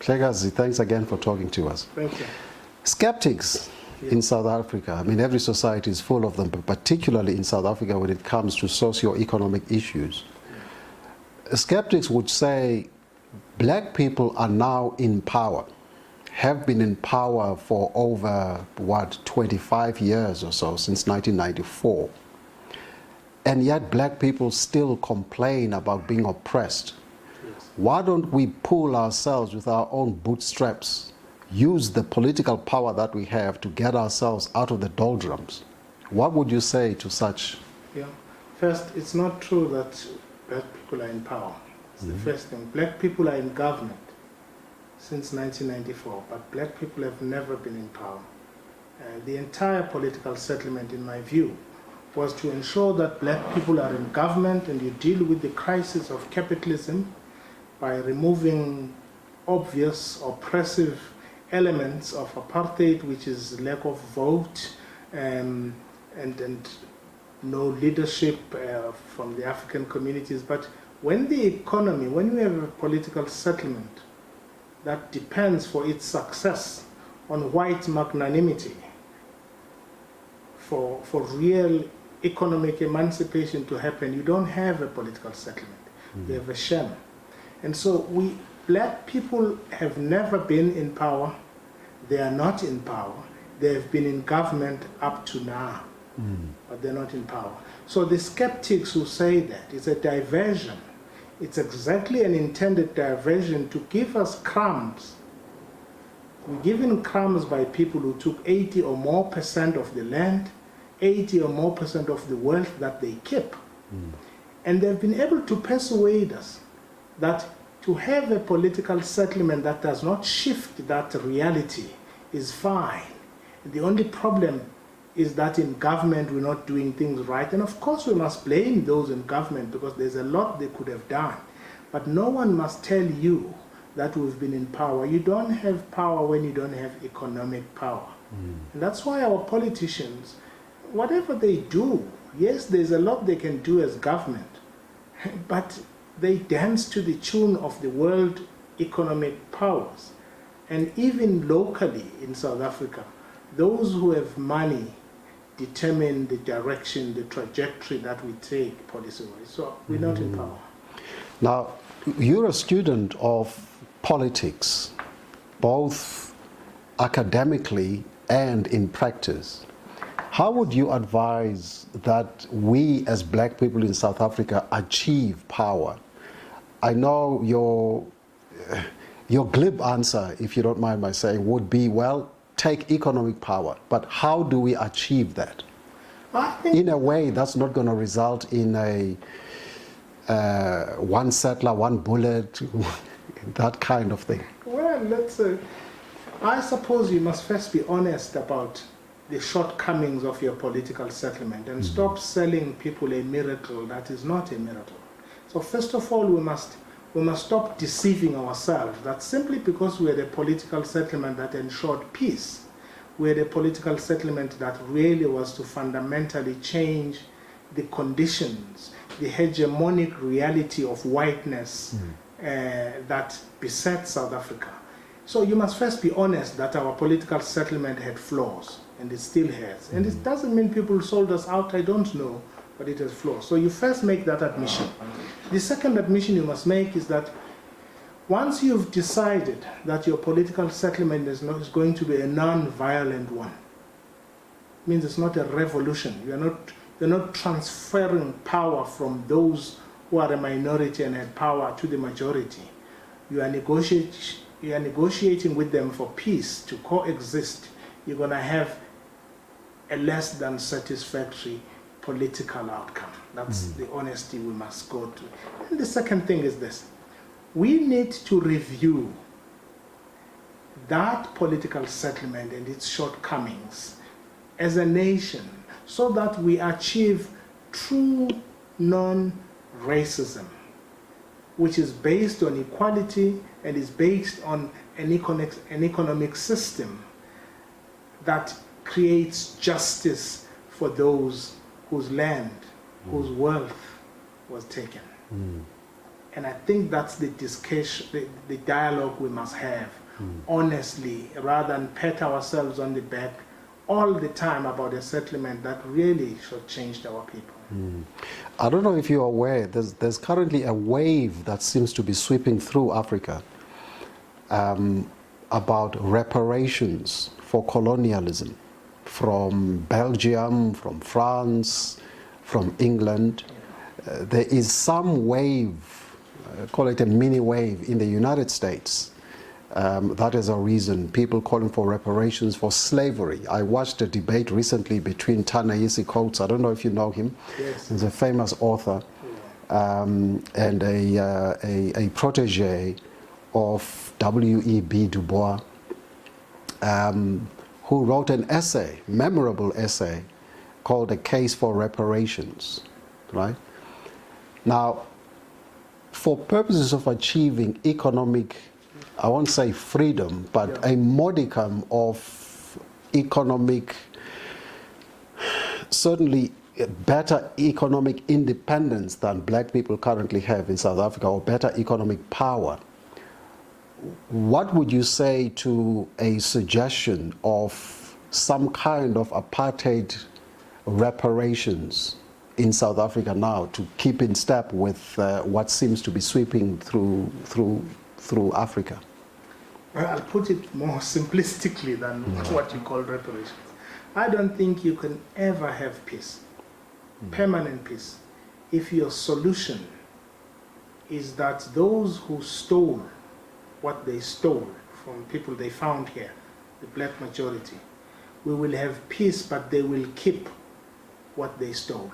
Hlekazi, thanks again for talking to us. Thank you. Skeptics in South Africa, I mean, every society is full of them, but particularly in South Africa when it comes to socio-economic issues. Skeptics would say black people are now in power, have been in power for over, 25 years or so, since 1994. And yet black people still complain about being oppressed. Yes. Why don't we pull ourselves with our own bootstraps, use the political power that we have to get ourselves out of the doldrums? What would you say to such? Yeah. First, it's not true that black people are in power. It's the first thing. Black people are in government since 1994, but black people have never been in power. The entire political settlement, in my view, was to ensure that black people are in government and you deal with the crisis of capitalism by removing obvious oppressive elements of apartheid, which is lack of vote and no leadership from the African communities. But when the economy, when we have a political settlement that depends for its success on white magnanimity, for real economic emancipation to happen, you don't have a political settlement. You have a sham. And so black people have never been in power. They are not in power. They have been in government up to now, but they're not in power. So the skeptics who say that it's a diversion, it's exactly an intended diversion to give us crumbs. We're given crumbs by people who took 80 or more % of the land, 80 or more % of the wealth that they keep. And they've been able to persuade us that to have a political settlement that does not shift that reality is fine. The only problem is that in government we're not doing things right. And of course we must blame those in government because there's a lot they could have done. But no one must tell you that we've been in power. You don't have power when you don't have economic power. And that's why our politicians, whatever they do, yes, there's a lot they can do as government, but they dance to the tune of the world economic powers. And even locally in South Africa, those who have money determine the direction, the trajectory that we take policy-wise. So we're not in power. Now, you're a student of politics, both academically and in practice. How would you advise that we as black people in South Africa achieve power? I know your glib answer, if you don't mind my saying, would be, well, take economic power. But how do we achieve that? In a way that's not going to result in a one settler, one bullet, that kind of thing. Well, I suppose you must first be honest about the shortcomings of your political settlement and stop selling people a miracle that is not a miracle. So first of all, we must stop deceiving ourselves that simply because we had a political settlement that ensured peace, we had a political settlement that really was to fundamentally change the conditions, the hegemonic reality of whiteness that besets South Africa. So you must first be honest that our political settlement had flaws, and it still has. And it doesn't mean people sold us out, I don't know, but it has flaws. So you first make that admission. The second admission you must make is that once you've decided that your political settlement is going to be a non-violent one, it means it's not a revolution. You're not transferring power from those who are a minority and have power to the majority. You are negotiating with them for peace, to coexist. You're going to have a less than satisfactory political outcome. That's the honesty we must go to. And the second thing is this. We need to review that political settlement and its shortcomings as a nation so that we achieve true non-racism, which is based on equality and is based on an economic system that creates justice for those whose land, whose wealth was taken. And I think that's the discussion, the dialogue we must have, honestly, rather than pat ourselves on the back all the time about a settlement that really should change our people. I don't know if you're aware, there's currently a wave that seems to be sweeping through Africa about reparations for colonialism from Belgium, from France, from England. There is some wave, call it a mini wave in the United States. That is a reason, people calling for reparations for slavery. I watched a debate recently between Ta-Nehisi Coates, I don't know if you know him. Yes. He's a famous author, and a protege of W.E.B. Du Bois, who wrote an essay, memorable essay, called A Case for Reparations, right? Now, for purposes of achieving economic, I won't say freedom, but a modicum of economic, certainly better economic independence than black people currently have in South Africa, or better economic power, what would you say to a suggestion of some kind of apartheid reparations in South Africa now to keep in step with what seems to be sweeping through Africa? Well, I'll put it more simplistically than what you call reparations. I don't think you can ever have peace, permanent peace, if your solution is that those who stole what they stole from people they found here, the black majority, we will have peace, but they will keep what they stole.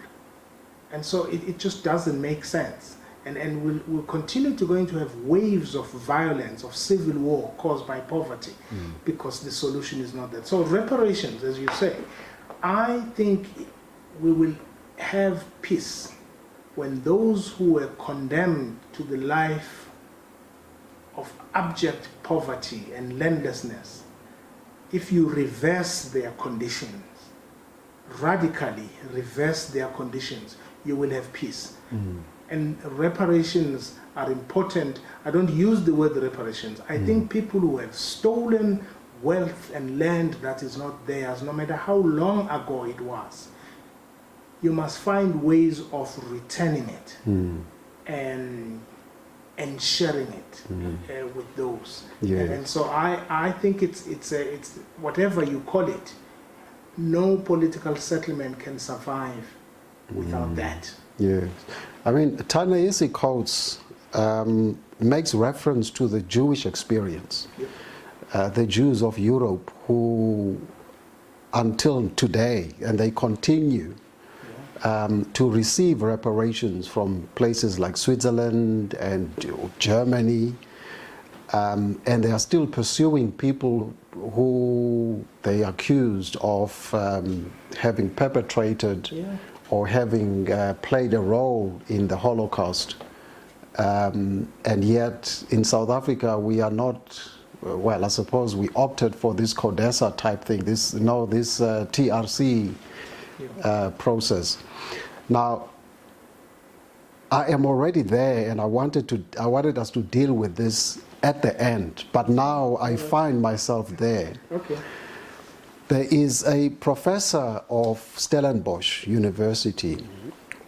And so it just doesn't make sense. And we'll continue to going to have waves of violence, of civil war caused by poverty, because the solution is not that. So reparations, as you say, I think we will have peace when those who were condemned to the life of abject poverty and landlessness, if you reverse their conditions, radically reverse their conditions, you will have peace. And reparations are important. I don't use the word reparations. I think people who have stolen wealth and land that is not theirs, no matter how long ago it was, you must find ways of returning it and sharing it with those. Yeah. And so I think it's whatever you call it, no political settlement can survive without that. Yes. I mean, Ta-Nehisi Coates makes reference to the Jewish experience. The Jews of Europe who, until today, and they continue to receive reparations from places like Switzerland and Germany, and they are still pursuing people who they accused of having perpetrated or having played a role in the Holocaust. And yet in South Africa we are not, well, I suppose we opted for this CODESA type thing, this TRC process. Now, I am already there, and I wanted us to deal with this at the end, but now I find myself there. Okay. There is a professor of Stellenbosch University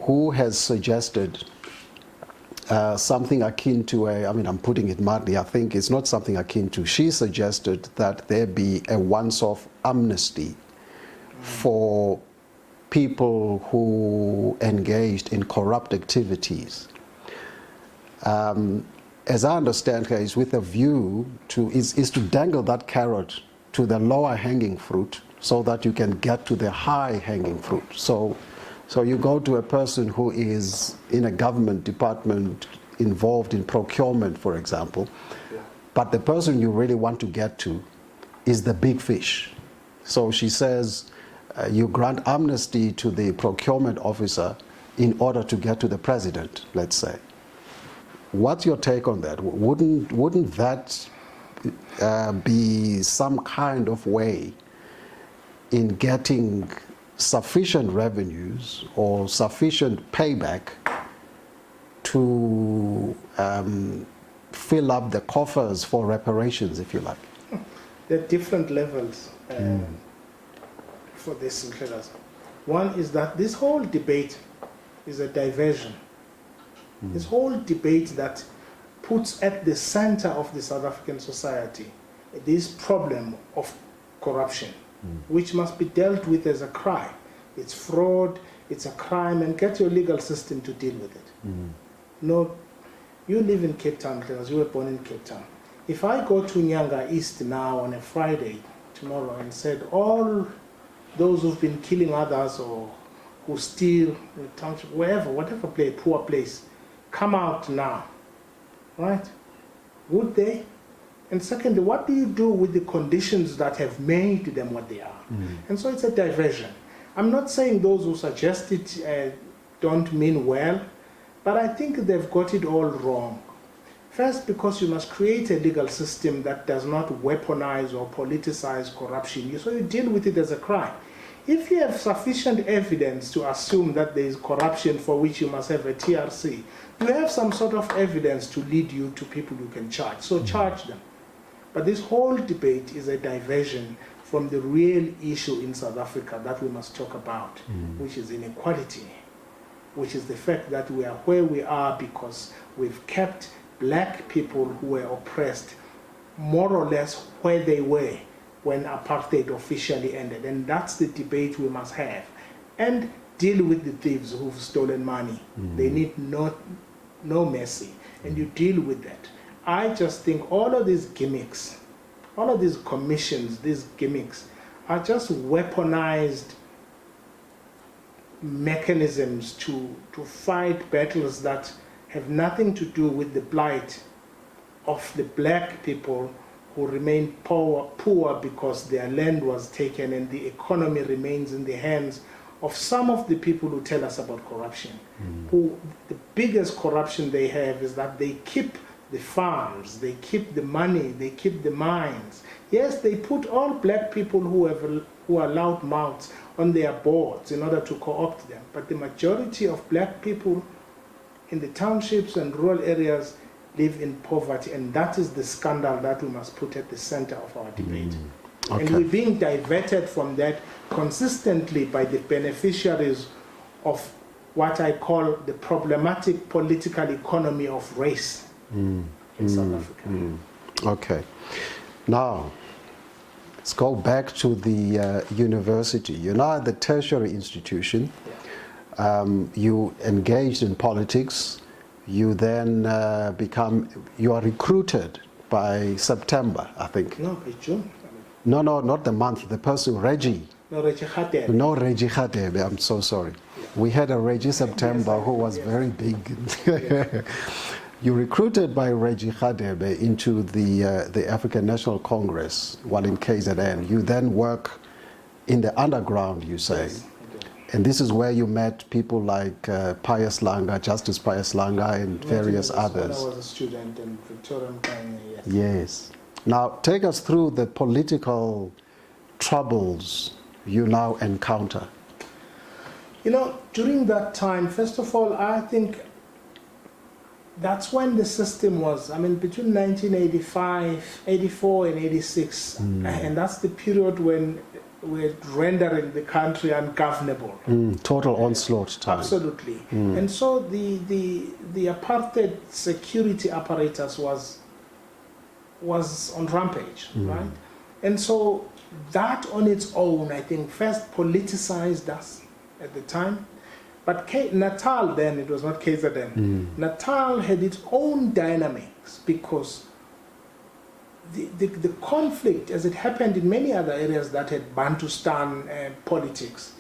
who has suggested something akin to I'm putting it mildly, I think it's not something akin to, she suggested that there be a once-off amnesty for people who engaged in corrupt activities. As I understand her, is with a view is to dangle that carrot to the lower hanging fruit so that you can get to the high hanging fruit. So you go to a person who is in a government department involved in procurement, for example, but the person you really want to get to is the big fish. So she says you grant amnesty to the procurement officer in order to get to the president, let's say. What's your take on that? Wouldn't that be some kind of way in getting sufficient revenues or sufficient payback to fill up the coffers for reparations, if you like? There are different levels for this. One is that this whole debate is a diversion. This whole debate that puts at the center of the South African society this problem of corruption, which must be dealt with as a crime. It's fraud, it's a crime, and get your legal system to deal with it. No, you live in Cape Town, because you were born in Cape Town. If I go to Nyanga East now on a Friday, tomorrow, and said all those who've been killing others or who steal, township, wherever, whatever place, poor place, come out now, right? Would they? And secondly, what do you do with the conditions that have made them what they are? And so it's a diversion. I'm not saying those who suggest it don't mean well, but I think they've got it all wrong. First, because you must create a legal system that does not weaponize or politicize corruption, so you deal with it as a crime. If you have sufficient evidence to assume that there is corruption for which you must have a TRC, you have some sort of evidence to lead you to people you can charge, so charge them. But this whole debate is a diversion from the real issue in South Africa that we must talk about, which is inequality, which is the fact that we are where we are because we've kept black people who were oppressed more or less where they were when apartheid officially ended. And that's the debate we must have. And deal with the thieves who've stolen money. They need no mercy. And you deal with that. I just think all of these gimmicks, all of these commissions, these gimmicks, are just weaponized mechanisms to fight battles that have nothing to do with the plight of the black people who remain poor because their land was taken and the economy remains in the hands of some of the people who tell us about corruption. Who the biggest corruption they have is that they keep the farms, they keep the money, they keep the mines. Yes, they put all black people who are loud mouths on their boards in order to co-opt them. But the majority of black people in the townships and rural areas live in poverty, and that is the scandal that we must put at the center of our debate. Okay. And we're being diverted from that consistently by the beneficiaries of what I call the problematic political economy of race in South Africa. Okay. Now, let's go back to the university. You're now at the tertiary institution. You engaged in politics. You then you are recruited by September, I think. No, by June. No, not the month, the person, Reggie. No, Reggie Khatebe. No, Reggie Khatebe, I'm so sorry. Yeah. We had a Reggie September who was very big. You recruited by Reggie Khatebe into the African National Congress while in KZN. You then work in the underground, you say. Yes. And this is where you met people like Pius Langa, Justice Pius Langa, and various others. When I was a student in Victorian Kenya, yes. Yes. Now, take us through the political troubles you now encounter. You know, during that time, first of all, I think that's when the system was, between 1985, 84 and 86, and that's the period when we're rendering the country ungovernable. Total onslaught time. Absolutely. And so the apartheid security apparatus was on rampage, right? And so that on its own, I think, first politicized us at the time. But Natal then, it was not KZN. Natal had its own dynamics because the conflict, as it happened in many other areas that had Bantustan politics,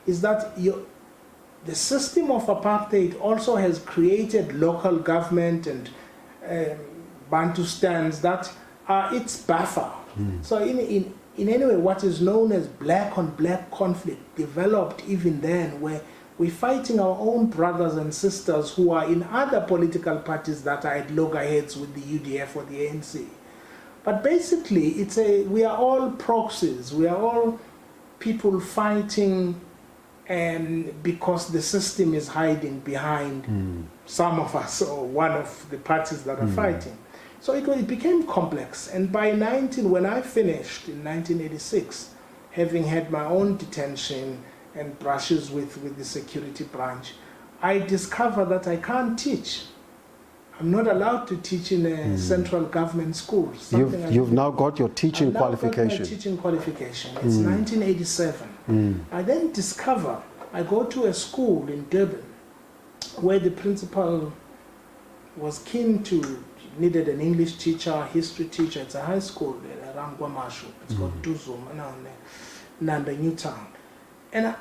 is that the system of apartheid also has created local government and Bantustans that are its buffer. So in any way, what is known as black on black conflict developed even then, where we're fighting our own brothers and sisters who are in other political parties that are at loggerheads with the UDF or the ANC. But basically, we are all proxies. We are all people fighting and because the system is hiding behind some of us or one of the parties that are fighting. So it became complex. And by when I finished in 1986, having had my own detention and brushes with the security branch, I discovered that I can't teach. I'm not allowed to teach in a central government school. You've now got your teaching qualification. Got my teaching qualification. It's 1987. I then discover, I go to a school in Durban where the principal was keen to, needed an English teacher, history teacher. It's a high school around Guamashu. It's called Duzum, Nanda Newtown. And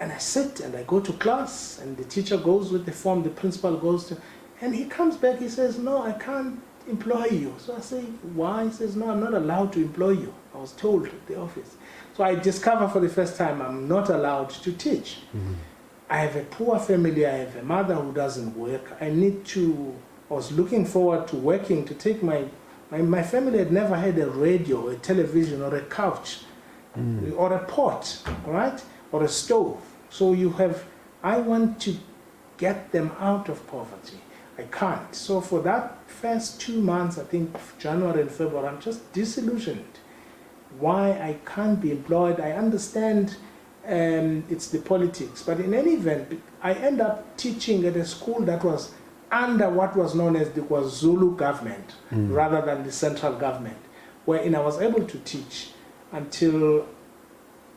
I sit and I go to class, and the teacher goes with the form, the principal goes to, and he comes back, he says, no, I can't employ you. So I say, why? He says, no, I'm not allowed to employ you. I was told at the office. So I discover for the first time I'm not allowed to teach. I have a poor family, I have a mother who doesn't work. I was looking forward to working to take my family had never had a radio, a television, or a couch, or a pot, right? Or a stove. So I want to get them out of poverty. I can't. So for that first 2 months, I think January and February, I'm just disillusioned. Why I can't be employed. I understand it's the politics, but in any event, I end up teaching at a school that was under what was known as the KwaZulu government, rather than the central government, wherein I was able to teach until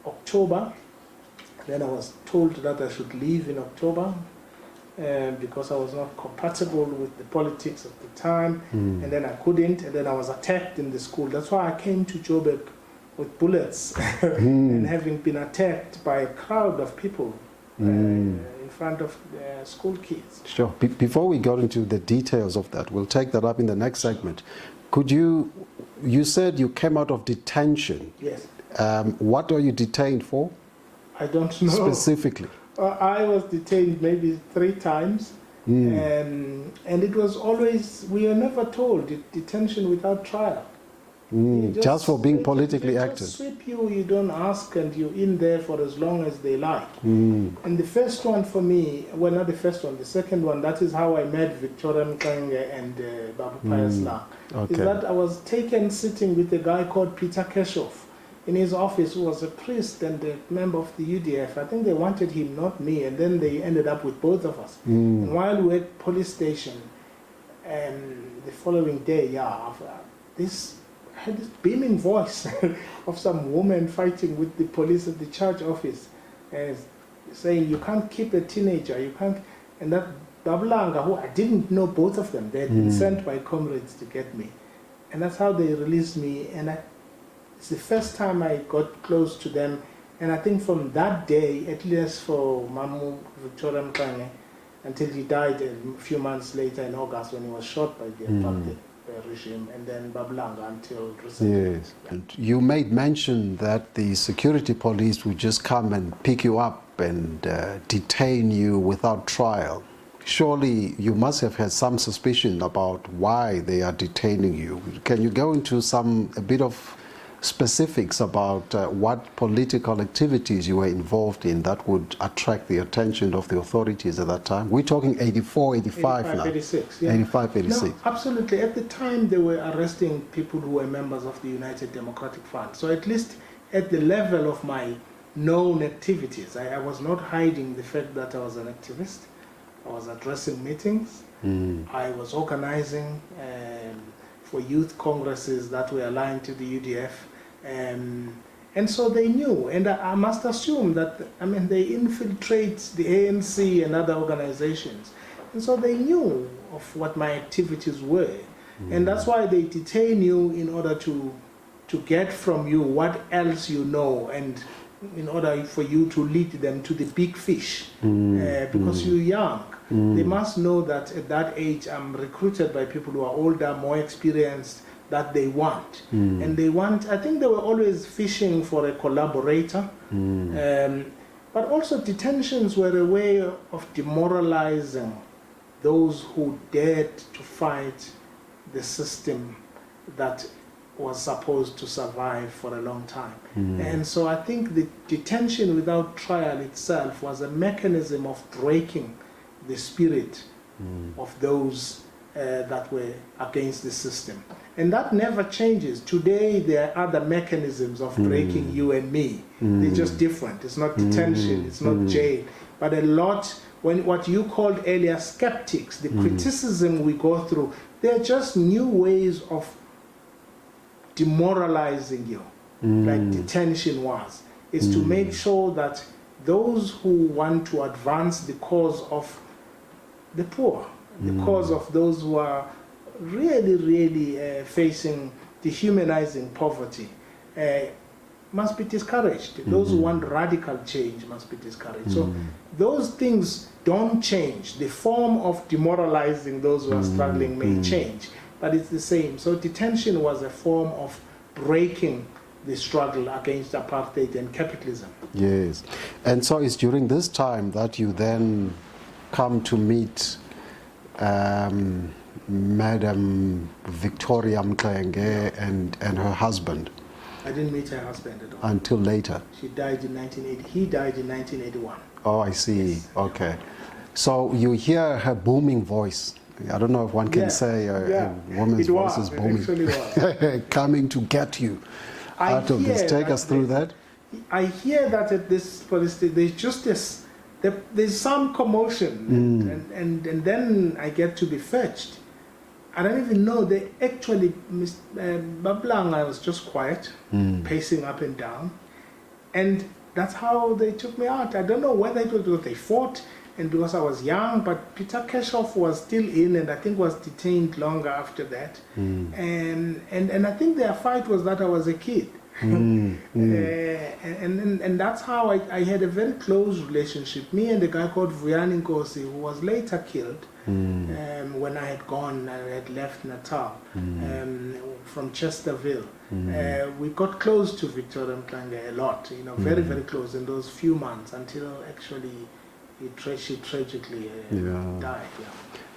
October. Then I was told that I should leave in October because I was not compatible with the politics at the time, and then I couldn't, and then I was attacked in the school. That's why I came to Joburg with bullets and having been attacked by a crowd of people in front of school kids. Sure. Before we go into the details of that, we'll take that up in the next segment. Could you said you came out of detention. Yes. What are you detained for? I don't know. Specifically? I was detained maybe 3 times, and it was always, we were never told, detention without trial. Just for being politically they active. Just sweep you don't ask, and you're in there for as long as they like. And the first one for me, well, not the first one, the second one, that is how I met Victoria Mkange and Babu Pius La. Okay. Is that I was taken sitting with a guy called Peter Keshoff in his office, who was a priest and a member of the UDF. I think they wanted him, not me, and then they ended up with both of us. And while we were at police station, the following day, I had this beaming voice of some woman fighting with the police at the church office, saying, you can't keep a teenager, you can't. And that Babulanga, who I didn't know both of them, they had been sent by comrades to get me. And that's how they released me. And it's the first time I got close to them. And I think from that day, at least for Mamu Victoria Mkange, until he died a few months later in August when he was shot by the apartheid regime, and then Babulanga until recently. Yes. And you made mention that the security police would just come and pick you up and detain you without trial. Surely you must have had some suspicion about why they are detaining you. Can you go into a bit of specifics about what political activities you were involved in that would attract the attention of the authorities at that time? We're talking 84, 85 now. 86, yeah. 85, 86. No, absolutely. At the time, they were arresting people who were members of the United Democratic Front. So at least at the level of my known activities, I was not hiding the fact that I was an activist. I was addressing meetings. I was organizing for youth congresses that were aligned to the UDF. And so they knew, and I must assume that, they infiltrate the ANC and other organizations. And so they knew of what my activities were. And that's why they detain you in order to get from you what else you know, and in order for you to lead them to the big fish, because you're young. They must know that at that age I'm recruited by people who are older, more experienced, that they want. And they want, I think they were always fishing for a collaborator. But also detentions were a way of demoralizing those who dared to fight the system that was supposed to survive for a long time. And so I think the detention without trial itself was a mechanism of breaking the spirit of those that were against the system. And that never changes. Today there are other mechanisms of breaking you and me. They're just different. It's not detention, it's not jail. But a lot, when what you called earlier skeptics, the criticism we go through, they're just new ways of demoralizing you, like detention was. Is to make sure that those who want to advance the cause of the poor, the cause of those who are really facing dehumanizing poverty, must be discouraged. Those who want radical change must be discouraged. So those things don't change. The form of demoralizing those who are struggling may change, but it's the same. So detention was a form of breaking the struggle against apartheid and capitalism. Yes. And so it's during this time that you then come to meet Madam Victoria Mklenge and her husband. I didn't meet her husband at all. Until later? She died in 1980. He died in 1981. Oh, I see. Yes. Okay. So you hear her booming voice. I don't know if one can say a woman's voice is booming. It actually was. Coming to get you out of this. Take us through that. I hear that at this police station, there's just this, there's some commotion, and then I get to be fetched. I don't even know, they actually, Bablanga was just quiet, pacing up and down, and that's how they took me out. I don't know whether it was because they fought, and because I was young, but Peter Keshoff was still in, and I think was detained longer after that. And I think their fight was that I was a kid. And that's how I had a very close relationship. Me and a guy called Vuyani Nkosi, who was later killed when I had gone, I had left Natal from Chesterville. We got close to Victoria Mklenge a lot, you know, very, very close in those few months until actually she tragically died. Yeah.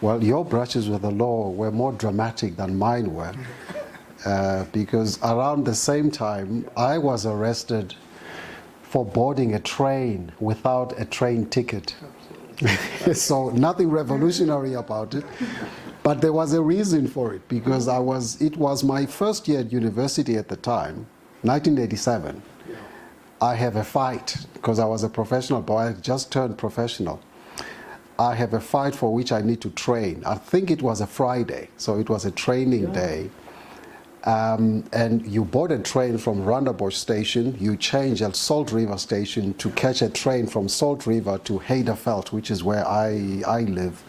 Well, your brushes with the law were more dramatic than mine were. Because around the same time, I was arrested for boarding a train without a train ticket. So nothing revolutionary about it, but there was a reason for it, because it was my first year at university at the time, 1987. I have a fight, because I was a professional boy, I had just turned professional. I have a fight for which I need to train. I think it was a Friday, so it was a training day. And you board a train from Rondebosch station, you change at Salt River station to catch a train from Salt River to Heiderveld, which is where I live.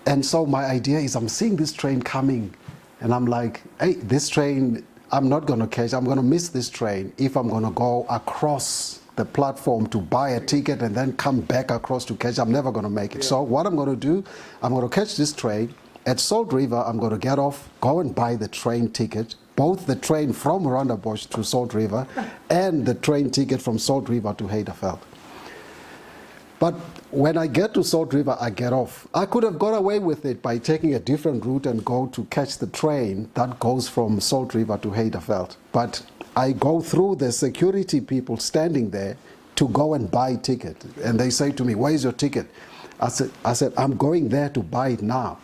And so my idea is, I'm seeing this train coming, and I'm like, hey, this train, I'm not going to catch, I'm going to miss this train if I'm going to go across the platform to buy a ticket and then come back across to catch. I'm never going to make it. So what I'm going to do, I'm going to catch this train. At Salt River, I'm going to get off, go and buy the train ticket, both the train from Rondebosch to Salt River and the train ticket from Salt River to Heiderveld. But when I get to Salt River, I get off. I could have got away with it by taking a different route and go to catch the train that goes from Salt River to Heiderveld. But I go through the security people standing there to go and buy a ticket. And they say to me, where's your ticket? I said, I'm going there to buy it now.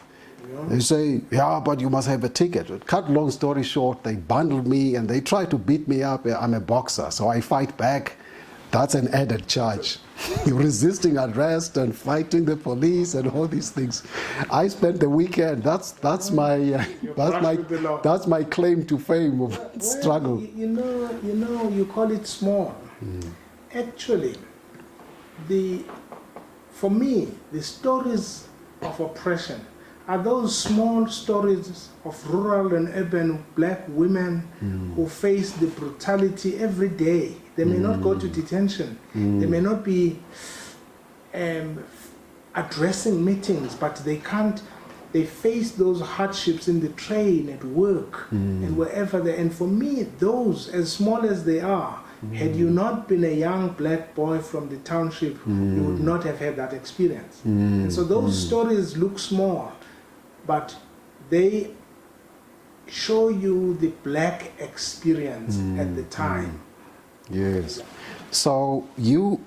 They say, yeah, but you must have a ticket. Cut long story short, they bundled me and they try to beat me up. I'm a boxer, so I fight back. That's an added charge. Resisting arrest and fighting the police and all these things. I spent the weekend. That's my claim to fame of struggle. You know, you call it small. Actually, for me, the stories of oppression are those small stories of rural and urban black women who face the brutality every day. They may not go to detention. They may not be addressing meetings, but they face those hardships in the train, at work, and wherever they are. And for me, those, as small as they are, had you not been a young black boy from the township, you would not have had that experience. And so those stories look small, but they show you the black experience at the time. Yes. So you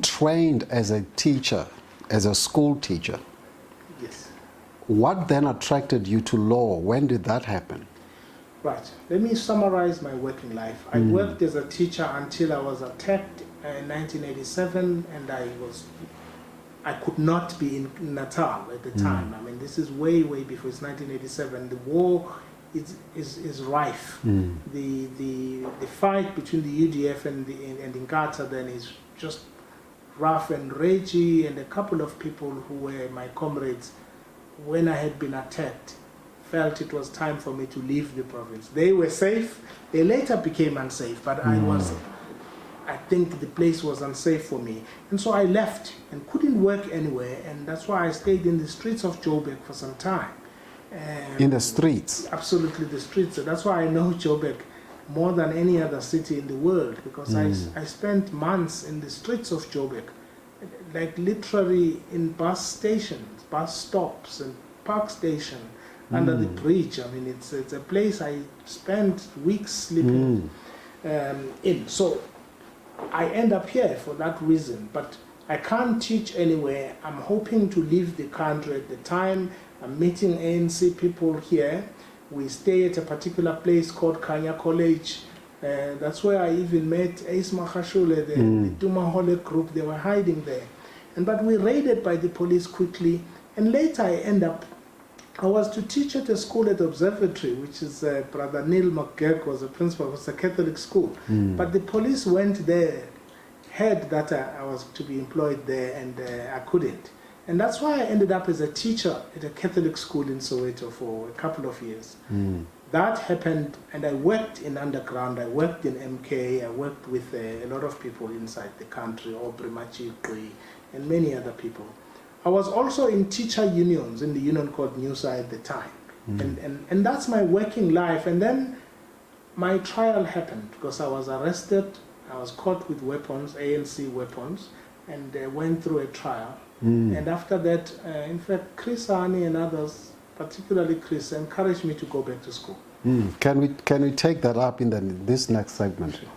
trained as a teacher, as a school teacher. Yes. What then attracted you to law? When did that happen? Right. Let me summarize my working life. I worked as a teacher until I was attacked in 1987, and I could not be in Natal at the time. I mean, this is way before. It's 1987. The war is rife. The fight between the UDF and Inkatha then is just rough and ragey, and a couple of people who were my comrades, when I had been attacked, felt it was time for me to leave the province. They were safe. They later became unsafe, but I think the place was unsafe for me. And so I left and couldn't work anywhere, and that's why I stayed in the streets of Joburg for some time. In the streets? Absolutely, the streets. So that's why I know Joburg more than any other city in the world, because I spent months in the streets of Joburg, like literally in bus stations, bus stops, and park station, under the bridge. I mean, it's a place I spent weeks sleeping in. So I end up here for that reason, but I can't teach anywhere. I'm hoping to leave the country at the time. I'm meeting ANC people here. We stay at a particular place called Kanya College. That's where I even met Ace Mahashule, the Tumahole group. They were hiding there. But we raided by the police quickly. And later I was to teach at a school at Observatory, which is Brother Neil McGurk was the principal. It was a Catholic school. But the police went there, heard that I was to be employed there, and I couldn't. And that's why I ended up as a teacher at a Catholic school in Soweto for a couple of years. That happened, and I worked in underground. I worked in MK. I worked with a lot of people inside the country, Aubrey Machikwi, and many other people. I was also in teacher unions, in the union called NUSA at the time. And that's my working life. And then my trial happened because I was arrested. I was caught with weapons, ANC weapons, and went through a trial. And after that, in fact, Chris Ani and others, particularly Chris, encouraged me to go back to school. Can we take that up in this next segment? Sure.